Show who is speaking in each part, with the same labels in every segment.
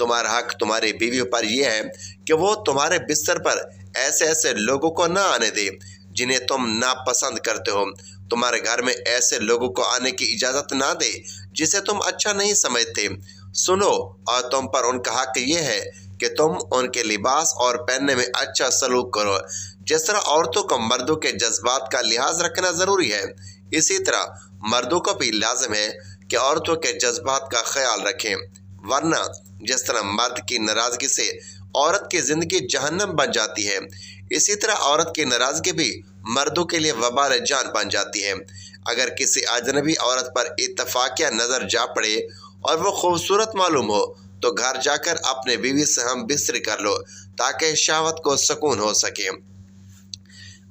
Speaker 1: تمہارا حق تمہاری بیویوں پر یہ ہے کہ وہ تمہارے بستر پر ایسے ایسے لوگوں کو نہ آنے دے جنہیں تم ناپسند کرتے ہو۔ تمہارے گھر میں ایسے لوگوں کو آنے کی اجازت نہ دے جسے تم اچھا نہیں سمجھتے۔ سنو، اور تم پر ان کا حق یہ ہے کہ تم ان کے لباس اور پہننے میں اچھا سلوک کرو۔ جس طرح عورتوں کو مردوں کے جذبات کا لحاظ رکھنا ضروری ہے، اسی طرح مردوں کو بھی لازم ہے کہ عورتوں کے جذبات کا خیال رکھیں، ورنہ جس طرح مرد کی ناراضگی سے عورت کی زندگی جہنم بن جاتی ہے، اسی طرح عورت کی ناراضگی بھی مردوں کے لیے وبال جان بن جاتی ہے۔ اگر کسی اجنبی عورت پر اتفاقیہ نظر جا پڑے اور وہ خوبصورت معلوم ہو تو گھر جا کر اپنے بیوی سے ہم بستری کر لو تاکہ شہوت کو سکون ہو سکے۔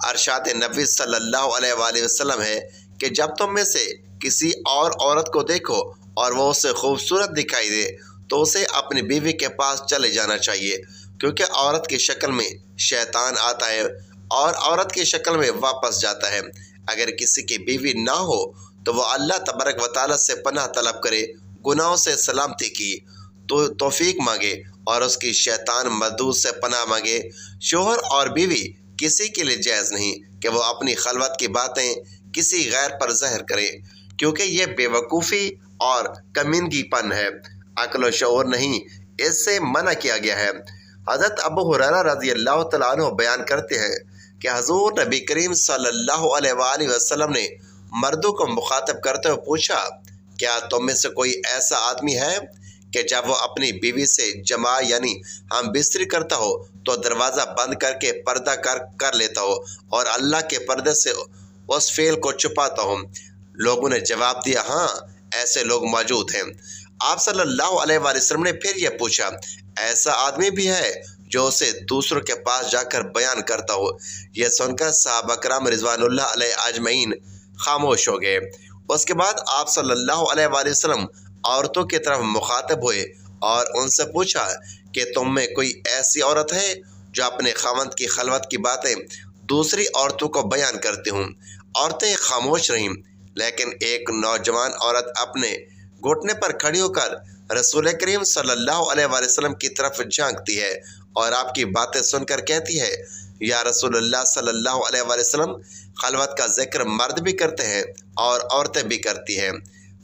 Speaker 1: ارشاد نبی صلی اللہ علیہ وآلہ وسلم ہے کہ جب تم میں سے کسی اور عورت کو دیکھو اور وہ اسے خوبصورت دکھائی دے تو اسے اپنی بیوی کے پاس چلے جانا چاہیے، کیونکہ عورت کی شکل میں شیطان آتا ہے اور عورت کی شکل میں واپس جاتا ہے۔ اگر کسی کی بیوی نہ ہو تو وہ اللہ تبارک و تعالیٰ سے پناہ طلب کرے، گناہوں سے سلامتی کی توفیق مانگے اور اس کی شیطان مردود سے پناہ مانگے۔ شوہر اور بیوی کسی کے لیے جائز نہیں کہ وہ اپنی خلوت کی باتیں کسی غیر پر ظاہر کرے، کیونکہ یہ بے وقوفی اور کمینگی پن ہے، عقل و شعور نہیں، اس سے منع کیا گیا ہے۔ حضرت ابو ہریرہ رضی اللہ تعالیٰ عنہ بیان کرتے ہیں کہ حضور نبی کریم صلی اللہ علیہ وآلہ وسلم نے مردوں کو مخاطب کرتے ہوئے پوچھا، کیا تم میں سے کوئی ایسا آدمی ہے کہ جب وہ اپنی بیوی سے جماع یعنی ہم بستری کرتا ہو تو دروازہ بند کر کے پردہ کر لیتا ہو اور اللہ کے پردے سے اس فعل کو چھپاتا ہو؟ لوگوں نے جواب دیا، ہاں، ایسے لوگ موجود ہیں۔ آپ صلی اللہ علیہ وآلہ وسلم نے پھر یہ پوچھا، ایسا آدمی بھی ہے جو اسے دوسروں کے پاس جا کر بیان کرتا ہو؟ یہ سن کر صحابہ کرام رضوان اللہ علیہ اجمعین خاموش ہو گئے۔ اس کے بعد آپ صلی اللہ علیہ وآلہ وسلم عورتوں کی طرف مخاطب ہوئے اور ان سے پوچھا کہ تم میں کوئی ایسی عورت ہے جو اپنے خاوند کی خلوت کی باتیں دوسری عورتوں کو بیان کرتی ہوں؟ عورتیں خاموش رہیں، لیکن ایک نوجوان عورت اپنے گھٹنے پر کھڑی ہو کر رسول کریم صلی اللہ علیہ وآلہ وسلم کی طرف جھانکتی ہے اور آپ کی باتیں سن کر کہتی ہے، یا رسول اللہ صلی اللہ علیہ وآلہ وسلم، خلوت کا ذکر مرد بھی کرتے ہیں اور عورتیں بھی کرتی ہیں۔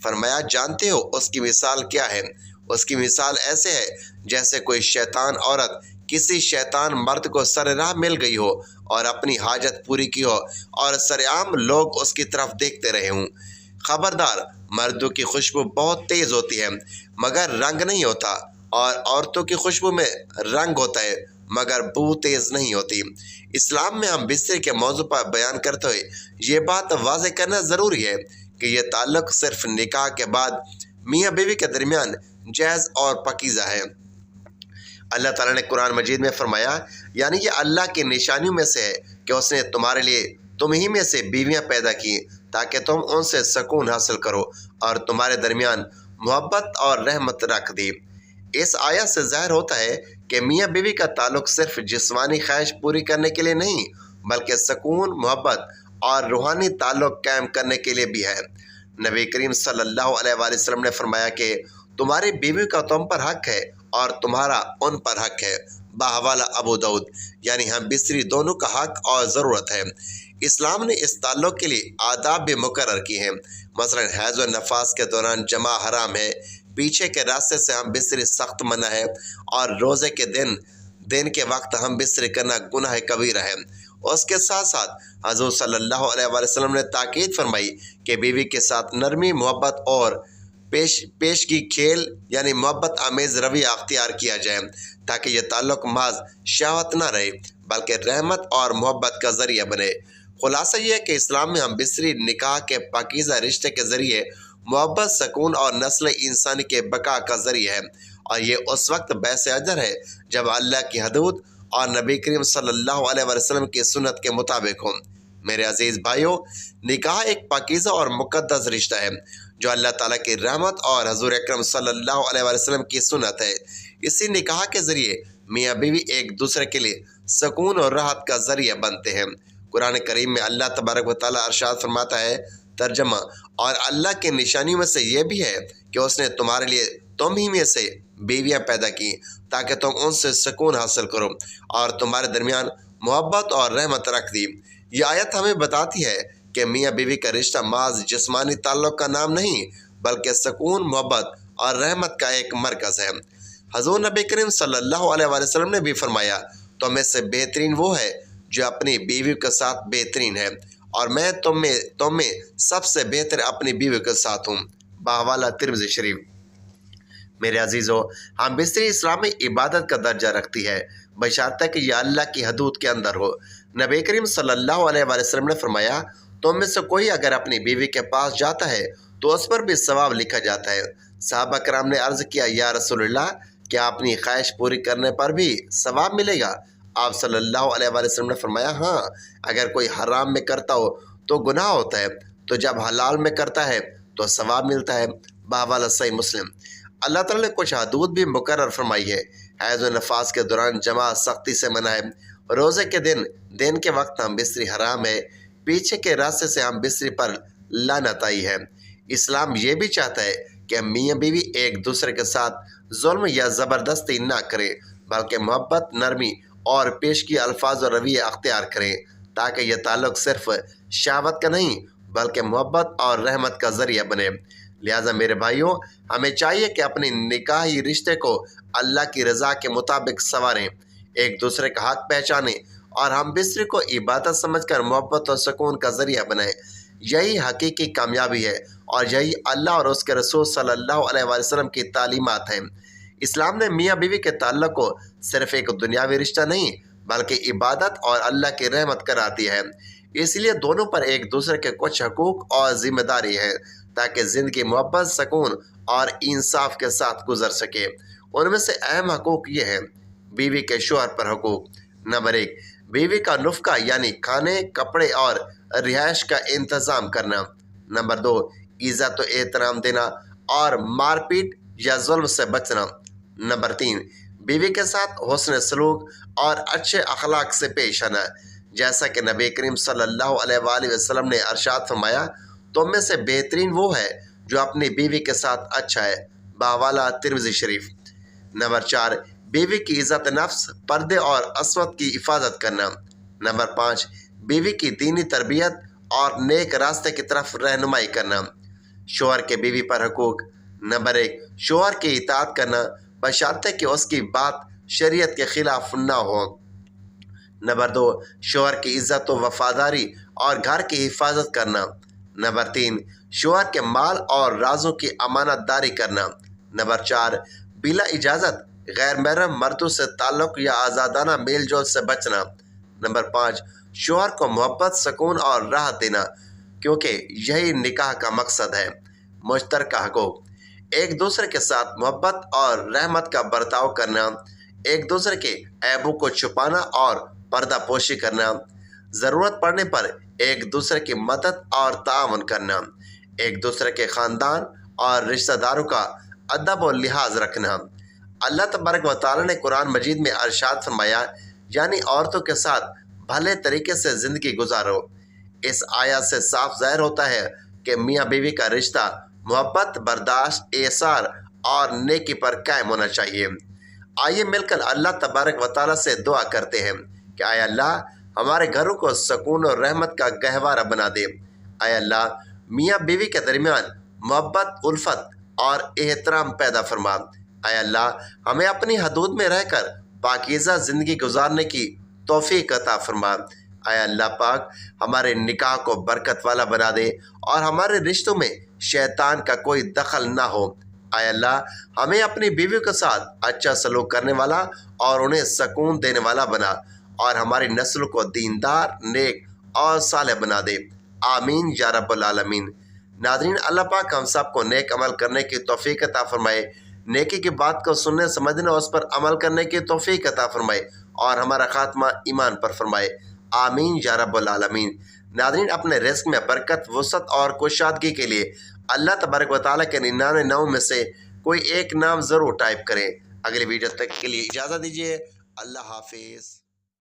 Speaker 1: فرمایا، جانتے ہو اس کی مثال کیا ہے؟ اس کی مثال ایسے ہے جیسے کوئی شیطان عورت کسی شیطان مرد کو سر راہ مل گئی ہو اور اپنی حاجت پوری کی ہو اور سرعام لوگ اس کی طرف دیکھتے رہے ہوں۔ خبردار، مردوں کی خوشبو بہت تیز ہوتی ہے مگر رنگ نہیں ہوتا، اور عورتوں کی خوشبو میں رنگ ہوتا ہے مگر بو تیز نہیں ہوتی۔ اسلام میں ہم بستری کے موضوع پر بیان کرتے ہوئے یہ بات واضح کرنا ضروری ہے کہ یہ تعلق صرف نکاح کے بعد میاں بیوی کے درمیان جائز اور پاکیزہ ہے۔ اللہ تعالیٰ نے قرآن مجید میں فرمایا، یعنی یہ اللہ کی نشانیوں میں سے ہے کہ اس نے تمہارے لیے تم ہی میں سے بیویاں پیدا کی تاکہ تم ان سے سکون حاصل کرو اور تمہارے درمیان محبت اور رحمت رکھ دی۔ اس آیت سے ظاہر ہوتا ہے کہ میاں بیوی کا تعلق صرف جسمانی خواہش پوری کرنے کے لیے نہیں بلکہ سکون، محبت اور روحانی تعلق قائم کرنے کے لیے بھی ہے۔ نبی کریم صلی اللہ علیہ وآلہ وسلم نے فرمایا کہ تمہاری بیوی کا تم پر حق ہے اور تمہارا ان پر حق ہے، بحوالہ ابو داؤد، یعنی ہم بستری دونوں کا حق اور ضرورت ہے۔ اسلام نے اس تعلق کے لیے آداب بھی مقرر کی ہیں، مثلا حیض و نفاس کے دوران جماع حرام ہے، پیچھے کے راستے سے ہم بستری سخت منع ہے، اور روزے کے دن کے وقت ہم بستری کرنا گناہ کبیرہ ہے۔ اس کے ساتھ ساتھ حضور صلی اللہ علیہ وآلہ وسلم نے تاکید فرمائی کہ بیوی کے ساتھ نرمی، محبت اور پیشگی کھیل یعنی محبت آمیز رویہ اختیار کیا جائے تاکہ یہ تعلق محض شہوت نہ رہے بلکہ رحمت اور محبت کا ذریعہ بنے۔ خلاصہ یہ ہے کہ اسلام میں ہم بستری نکاح کے پاکیزہ رشتے کے ذریعے محبت، سکون اور نسل انسانی کے بقا کا ذریعہ ہے، اور یہ اس وقت باعث اجر ہے جب اللہ کی حدود اور نبی کریم صلی اللہ علیہ وسلم کی سنت کے مطابق ہوں۔ میرے عزیز بھائیوں، نکاح ایک پاکیزہ اور مقدس رشتہ ہے جو اللہ تعالیٰ کی رحمت اور حضور اکرم صلی اللہ علیہ وسلم کی سنت ہے۔ اسی نکاح کے ذریعے میاں بیوی ایک دوسرے کے لیے سکون اور راحت کا ذریعہ بنتے ہیں۔ قرآن کریم میں اللہ تبارک و تعالیٰ ارشاد فرماتا ہے، ترجمہ، اور اللہ کی نشانیوں میں سے یہ بھی ہے کہ اس نے تمہارے لیے تم ہی میں سے بیویاں پیدا کی تاکہ تم ان سے سکون حاصل کرو اور تمہارے درمیان محبت اور رحمت رکھ دی۔ یہ آیت ہمیں بتاتی ہے کہ میاں بیوی کا رشتہ محض جسمانی تعلق کا نام نہیں بلکہ سکون، محبت اور رحمت کا ایک مرکز ہے۔ حضور نبی کریم صلی اللہ علیہ وآلہ وسلم نے بھی فرمایا، تم میں سے بہترین وہ ہے جو اپنی بیوی کے ساتھ بہترین ہے اور میں تم میں سب سے بہتر اپنی بیوی کے ساتھ ہوں۔ بحوالہ ترمذی شریف۔ میرے عزیزو، ہم بستری اسلامی عبادت کا درجہ رکھتی ہے بشرط کہ یہ اللہ کی حدود کے اندر ہو۔ نبی کریم صلی اللہ علیہ وآلہ وسلم نے فرمایا، تم میں سے کوئی اگر اپنی بیوی کے پاس جاتا ہے تو اس پر بھی ثواب لکھا جاتا ہے۔ صحابہ کرام نے عرض کیا، یا رسول اللہ، کیا اپنی خواہش پوری کرنے پر بھی ثواب ملے گا؟ آپ صلی اللہ علیہ وآلہ وسلم نے فرمایا، ہاں، اگر کوئی حرام میں کرتا ہو تو گناہ ہوتا ہے، تو جب حلال میں کرتا ہے تو ثواب ملتا ہے۔ بحوالہ صحیح مسلم۔ اللہ تعالیٰ نے کچھ حدود بھی مقرر فرمائی ہے۔ حیض و نفاس کے دوران جماعت سختی سے منع ہے۔ روزے کے دن کے وقت ہم بستری حرام ہے۔ پیچھے کے راستے سے ہم بستری پر لعنت آئی ہے۔ اسلام یہ بھی چاہتا ہے کہ میاں بیوی ایک دوسرے کے ساتھ ظلم یا زبردستی نہ کریں بلکہ محبت، نرمی اور پیشگی الفاظ و رویے اختیار کریں تاکہ یہ تعلق صرف شہوت کا نہیں بلکہ محبت اور رحمت کا ذریعہ بنے۔ لہٰذا میرے بھائیوں، ہمیں چاہیے کہ اپنی نکاحی رشتے کو اللہ کی رضا کے مطابق سنواریں، ایک دوسرے کا حق پہچانیں اور ہم بستری کو عبادت سمجھ کر محبت اور سکون کا ذریعہ بنائیں۔ یہی حقیقی کامیابی ہے اور یہی اللہ اور اس کے رسول صلی اللہ علیہ وآلہ وسلم کی تعلیمات ہیں۔ اسلام نے میاں بیوی کے تعلق کو صرف ایک دنیاوی رشتہ نہیں بلکہ عبادت اور اللہ کی رحمت قرار دیا ہے۔ اس لیے دونوں پر ایک دوسرے کے کچھ حقوق اور ذمہ داری ہے تاکہ زندگی محبت، سکون اور انصاف کے ساتھ گزر سکے۔ ان میں سے اہم حقوق یہ ہیں: بیوی کے شوہر پر حقوق۔ نمبر 1، بیوی کا نفقہ یعنی کھانے، کپڑے اور رہائش کا انتظام کرنا۔ نمبر 2، عزت و احترام دینا اور مار پیٹ یا ظلم سے بچنا۔ نمبر 3، بیوی کے ساتھ حسن سلوک اور اچھے اخلاق سے پیش آنا، جیسا کہ نبی کریم صلی اللہ علیہ وآلہ وسلم نے ارشاد فرمایا، تم میں سے بہترین وہ ہے جو اپنی بیوی کے ساتھ اچھا ہے۔ بحوالہ ترمذی شریف۔ نمبر 4، بیوی کی عزت نفس، پردے اور عصمت کی حفاظت کرنا۔ نمبر 5، بیوی کی دینی تربیت اور نیک راستے کی طرف رہنمائی کرنا۔ شوہر کے بیوی پر حقوق۔ نمبر 1، شوہر کی اطاعت کرنا بشرط کہ اس کی بات شریعت کے خلاف نہ ہو۔ نمبر 2، شوہر کی عزت و وفاداری اور گھر کی حفاظت کرنا۔ نمبر 3، شوہر کے مال اور رازوں کی امانت داری کرنا۔ نمبر 4، بلا اجازت غیر محرم مردوں سے تعلق یا آزادانہ میل جول سے بچنا۔ نمبر 5، شوہر کو محبت، سکون اور راحت دینا، کیونکہ یہی نکاح کا مقصد ہے۔ مشترکہ حقوق۔ ایک دوسرے کے ساتھ محبت اور رحمت کا برتاؤ کرنا، ایک دوسرے کے عیبوں کو چھپانا اور پردہ پوشی کرنا، ضرورت پڑنے پر ایک دوسرے کی مدد اور تعاون کرنا، ایک دوسرے کے خاندان اور رشتہ داروں کا ادب و لحاظ رکھنا۔ اللہ تبارک و تعالیٰ نے قرآن مجید میں ارشاد فرمایا، یعنی عورتوں کے ساتھ بھلے طریقے سے زندگی گزارو۔ اس آیت سے صاف ظاہر ہوتا ہے کہ میاں بیوی کا رشتہ محبت، برداشت، ایثار اور نیکی پر قائم ہونا چاہیے۔ آئیے مل کر اللہ تبارک و تعالیٰ سے دعا کرتے ہیں کہ اے اللہ، ہمارے گھروں کو سکون اور رحمت کا گہوارہ بنا دے۔ اے اللہ، میاں بیوی کے درمیان محبت، الفت اور احترام پیدا فرما۔ اے اللہ، ہمیں اپنی حدود میں رہ کر پاکیزہ زندگی گزارنے کی توفیق عطا فرما۔ اے اللہ پاک، ہمارے نکاح کو برکت والا بنا دے اور ہمارے رشتوں میں شیطان کا کوئی دخل نہ ہو۔ اے اللہ، ہمیں اپنی بیویوں کے ساتھ اچھا سلوک کرنے والا اور انہیں سکون دینے والا بنا اور ہماری نسل کو دیندار، نیک اور صالح بنا دے۔ آمین یا رب العالمین۔ ناظرین، اللہ پاک ہم سب کو نیک عمل کرنے کی توفیق عطا فرمائے، نیکی کی بات کو سننے، سمجھنے اور اس پر عمل کرنے کی توفیق عطا فرمائے اور ہمارا خاتمہ ایمان پر فرمائے۔ آمین یا رب العالمین۔ ناظرین، اپنے رزق میں برکت، وسعت اور کشادگی کے لیے اللہ تبارک و تعالیٰ کے 99 ناموں میں سے کوئی ایک نام ضرور ٹائپ کریں۔ اگلی ویڈیو تک کے لیے اجازت دیجیے۔ اللہ حافظ۔